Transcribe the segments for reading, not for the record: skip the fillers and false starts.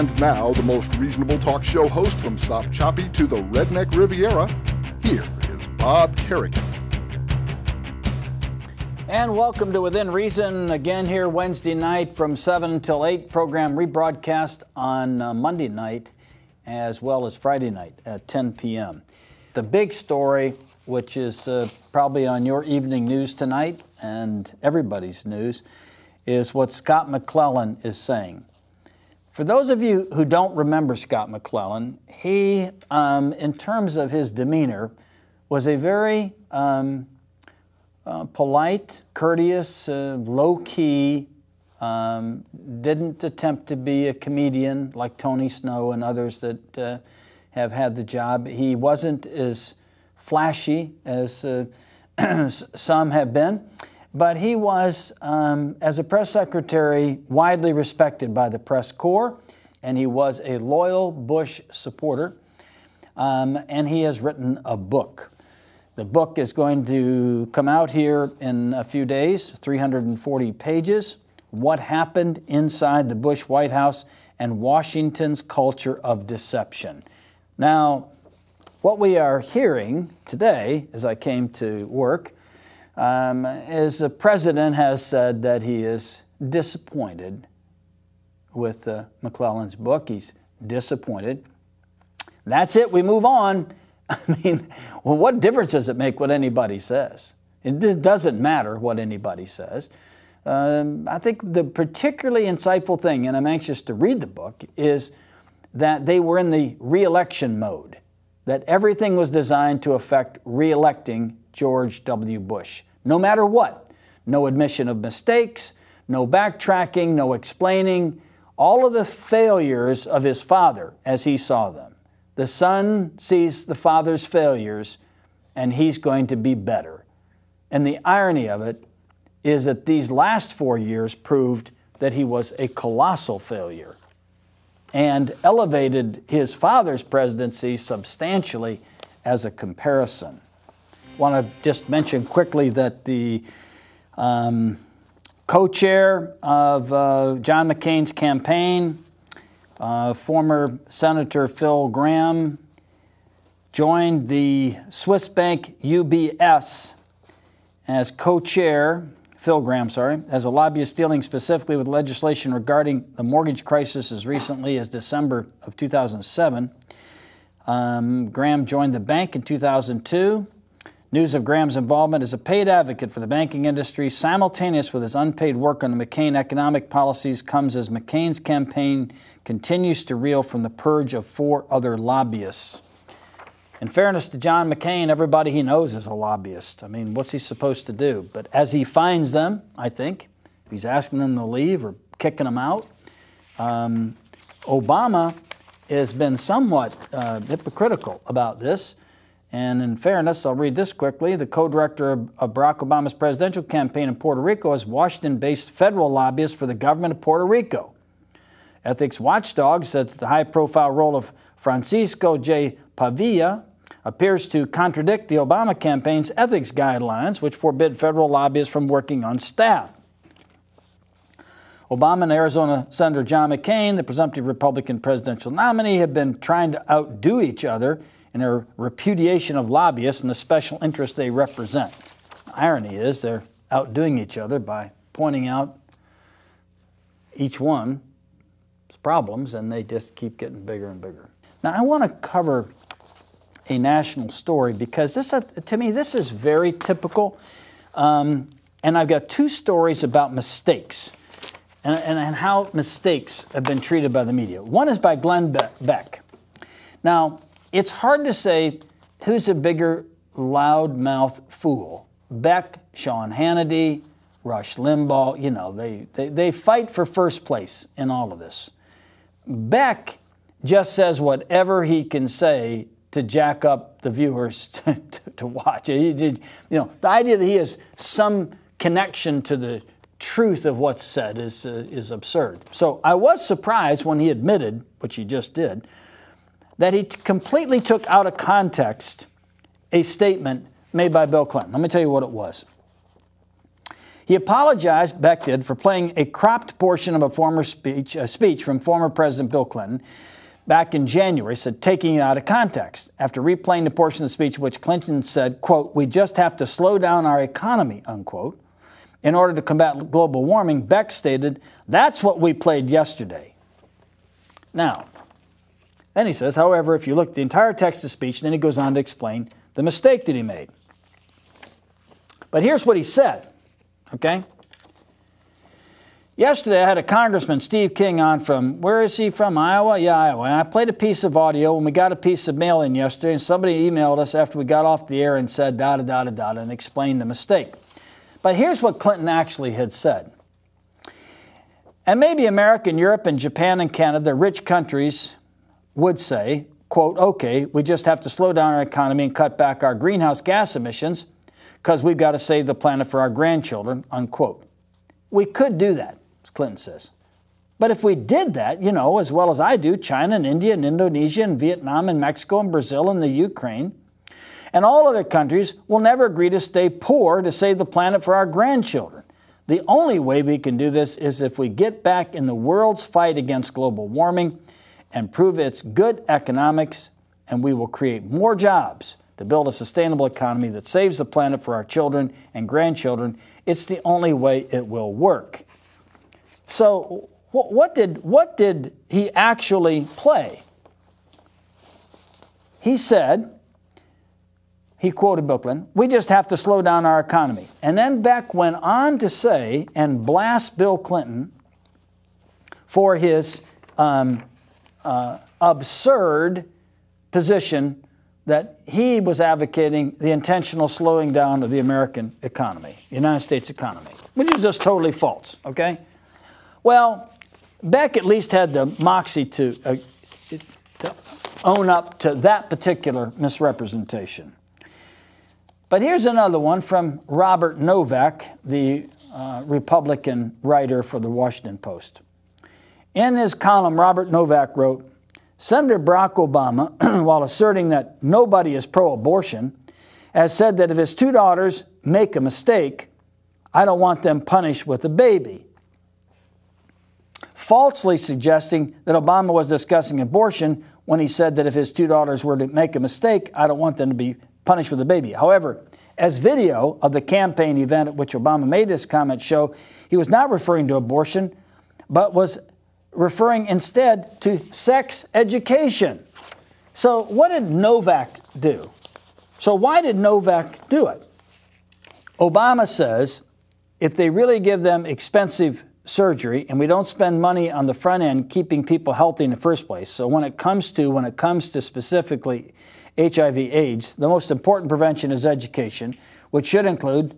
And now, the most reasonable talk show host from Sop Choppy to the Redneck Riviera, here is Bob Kerrigan. And welcome to Within Reason, again here Wednesday night from 7 until 8, program rebroadcast on Monday night as well as Friday night at 10 p.m. The big story, which is probably on your evening news tonight and everybody's news, is what Scott McClellan is saying. For those of you who don't remember Scott McClellan, he, in terms of his demeanor, was a very polite, courteous, low-key, didn't attempt to be a comedian like Tony Snow and others that have had the job. He wasn't as flashy as some have been, but he was, as a press secretary, widely respected by the press corps, and he was a loyal Bush supporter, and he has written a book. The book is going to come out here in a few days, 340 pages, What Happened Inside the Bush White House and Washington's Culture of Deception. Now, what we are hearing today, as I came to work, is the president has said that he is disappointed with McClellan's book. He's disappointed. That's it. We move on. I mean, well, what difference does it make what anybody says? It doesn't matter what anybody says. I think the particularly insightful thing, and I'm anxious to read the book, is that they were in the re-election mode, that everything was designed to affect re-electing George W. Bush. No matter what, no admission of mistakes, no backtracking, no explaining, all of the failures of his father as he saw them. The son sees the father's failures, and he's going to be better. And the irony of it is that these last 4 years proved that he was a colossal failure and elevated his father's presidency substantially as a comparison. I want to just mention quickly that the co-chair of John McCain's campaign, former Senator Phil Gramm, joined the Swiss bank UBS as co-chair, Phil Gramm, as a lobbyist dealing specifically with legislation regarding the mortgage crisis as recently as December of 2007. Gramm joined the bank in 2002. News of Graham's involvement as a paid advocate for the banking industry, simultaneous with his unpaid work on the McCain economic policies, comes as McCain's campaign continues to reel from the purge of 4 other lobbyists. In fairness to John McCain, everybody he knows is a lobbyist. I mean, what's he supposed to do? But as he finds them, I think, if he's asking them to leave or kicking them out, Obama has been somewhat hypocritical about this. And in fairness, I'll read this quickly. The co-director of Barack Obama's presidential campaign in Puerto Rico is Washington-based federal lobbyist for the government of Puerto Rico. Ethics watchdogs said that the high-profile role of Francisco J. Pavilla appears to contradict the Obama campaign's ethics guidelines, which forbid federal lobbyists from working on staff. Obama and Arizona Senator John McCain, the presumptive Republican presidential nominee, have been trying to outdo each other in their repudiation of lobbyists and the special interests they represent. The irony is they're outdoing each other by pointing out each one's problems, and they just keep getting bigger and bigger. Now, I want to cover a national story because this, to me, this is very typical. And I've got 2 stories about mistakes and how mistakes have been treated by the media. One is by Glenn Beck. Now, it's hard to say who's a bigger loudmouth fool. Beck, Sean Hannity, Rush Limbaugh, you know, they fight for first place in all of this. Beck just says whatever he can say to jack up the viewers to watch. The idea that he has some connection to the truth of what's said is absurd. So I was surprised when he admitted, which he just did, that he completely took out of context a statement made by Bill Clinton. Let me tell you what it was. He apologized, Beck did, for playing a cropped portion of a speech from former President Bill Clinton back in January, said taking it out of context. After replaying the portion of the speech in which Clinton said, quote, "We just have to slow down our economy," unquote, in order to combat global warming, Beck stated, "That's what we played yesterday." Now, then he says, however, if you look at the entire text of the speech, then he goes on to explain the mistake that he made. But here's what he said, okay? Yesterday, I had a Congressman, Steve King, on from, where is he from, Iowa? Yeah, Iowa. And I played a piece of audio when we got a piece of mail in yesterday, and somebody emailed us after we got off the air and said, da-da-da-da-da, and explained the mistake. But here's what Clinton actually had said. And maybe America and Europe and Japan and Canada, rich countries, would say, quote, "Okay, we just have to slow down our economy and cut back our greenhouse gas emissions because we've got to save the planet for our grandchildren," unquote. We could do that, as Clinton says. But if we did that, you know, as well as I do, China and India and Indonesia and Vietnam and Mexico and Brazil and the Ukraine and all other countries will never agree to stay poor to save the planet for our grandchildren. The only way we can do this is if we get back in the world's fight against global warming and prove it's good economics, and we will create more jobs to build a sustainable economy that saves the planet for our children and grandchildren. It's the only way it will work. So what did he actually play? He said, he quoted Bill Clinton, "We just have to slow down our economy." And then Beck went on to say and blast Bill Clinton for his absurd position that he was advocating the intentional slowing down of the American economy, the United States economy, which is just totally false, okay? Well, Beck at least had the moxie to own up to that particular misrepresentation. But here's another one from Robert Novak, the Republican writer for the Washington Post. In his column, Robert Novak wrote, "Senator Barack Obama, while asserting that nobody is pro-abortion, has said that if his two daughters make a mistake, I don't want them punished with a baby," falsely suggesting that Obama was discussing abortion when he said that if his two daughters were to make a mistake, I don't want them to be punished with a baby. However, as video of the campaign event at which Obama made this comment show, he was not referring to abortion, but was referring instead to sex education. So what did Novak do? So why did Novak do it? Obama says if they really give them expensive surgery and we don't spend money on the front end keeping people healthy in the first place, so when it comes to specifically HIV/AIDS, the most important prevention is education, which should include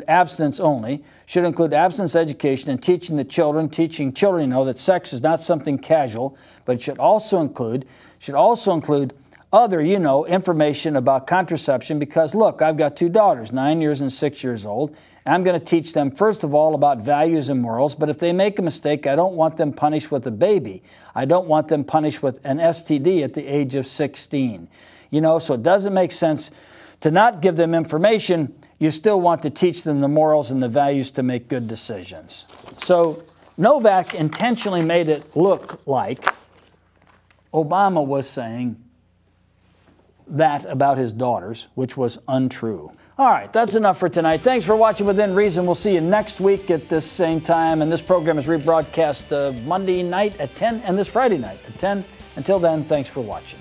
abstinence only, should include abstinence education and teaching children to know that sex is not something casual, but it should also include other, information about contraception because, look, I've got two daughters, 9 years and 6 years old, and I'm going to teach them, first of all, about values and morals, but if they make a mistake, I don't want them punished with a baby. I don't want them punished with an STD at the age of 16. So it doesn't make sense to not give them information. You still want to teach them the morals and the values to make good decisions. So Novak intentionally made it look like Obama was saying that about his daughters, which was untrue. All right, that's enough for tonight. Thanks for watching Within Reason. We'll see you next week at this same time. And this program is rebroadcast Monday night at 10 and this Friday night at 10. Until then, thanks for watching.